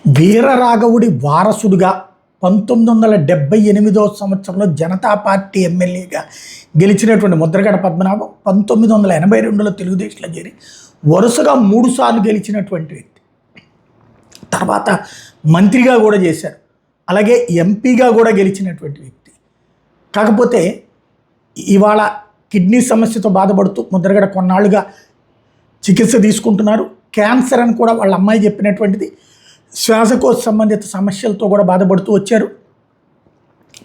వీరరాఘవుడి వారసుడుగా 1978వ సంవత్సరంలో జనతా పార్టీ ఎమ్మెల్యేగా గెలిచినటువంటి ముద్రగడ పద్మనాభం 1982లో తెలుగుదేశంలో చేరి వరుసగా 3 సార్లు గెలిచినటువంటి వ్యక్తి. తర్వాత మంత్రిగా కూడా చేశారు, అలాగే ఎంపీగా కూడా గెలిచినటువంటి వ్యక్తి. కాకపోతే ఇవాళ కిడ్నీ సమస్యతో బాధపడుతూ ముద్రగడ కొన్నాళ్ళుగా చికిత్స తీసుకుంటున్నారు. క్యాన్సర్ అని కూడా వాళ్ళ అమ్మాయి చెప్పినటువంటిది. శ్వాసకోశ సంబంధిత సమస్యలతో కూడా బాధపడుతూ వచ్చారు.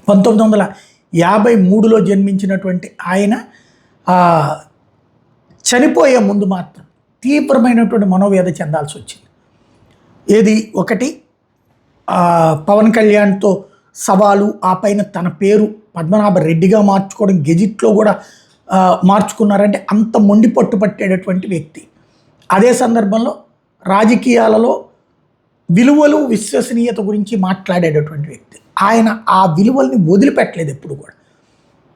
1953లో జన్మించినటువంటి ఆయన చనిపోయే ముందు మాత్రం తీవ్రమైనటువంటి మనోవేద చెందాల్సి వచ్చింది. ఏది ఒకటి, పవన్ కళ్యాణ్తో సవాలు, ఆ పైన తన పేరు పద్మనాభ రెడ్డిగా మార్చుకోవడం, గెజిట్లో కూడా మార్చుకున్నారంటే అంత మొండి పట్టు పట్టేటటువంటి వ్యక్తి. అదే సందర్భంలో రాజకీయాలలో విలువలు, విశ్వసనీయత గురించి మాట్లాడేటటువంటి వ్యక్తి. ఆయన ఆ విలువల్ని వదిలిపెట్టలేదు ఎప్పుడు కూడా.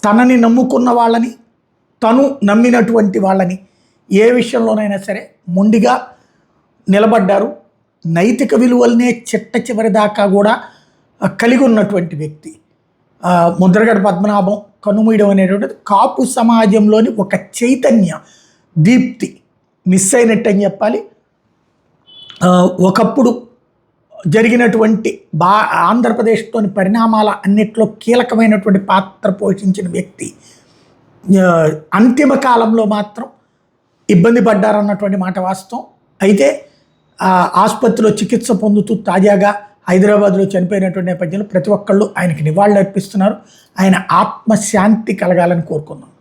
తనని నమ్ముకున్న వాళ్ళని, తను నమ్మినటువంటి వాళ్ళని ఏ విషయంలోనైనా సరే మొండిగా నిలబడ్డారు. నైతిక విలువలనే చిట్ట చివరి దాకా కూడా కలిగి ఉన్నటువంటి వ్యక్తి. ముద్రగడ పద్మనాభం కనుమూయడం అనేటువంటిది కాపు సమాజంలోని ఒక చైతన్య దీప్తి మిస్ అయినట్టు అని చెప్పాలి. ఒకప్పుడు జరిగినటువంటి ఆంధ్రప్రదేశ్లోని పరిణామాల అన్నిట్లో కీలకమైనటువంటి పాత్ర పోషించిన వ్యక్తి అంతిమ కాలంలో మాత్రం ఇబ్బంది పడ్డారన్నటువంటి మాట వాస్తవం. అయితే ఆసుపత్రిలో చికిత్స పొందుతూ తాజాగా హైదరాబాద్లో చనిపోయినటువంటి నేపథ్యంలో ప్రతి ఒక్కళ్ళు ఆయనకి నివాళులు అర్పిస్తున్నారు. ఆయన ఆత్మశాంతి కలగాలని కోరుకున్నాం.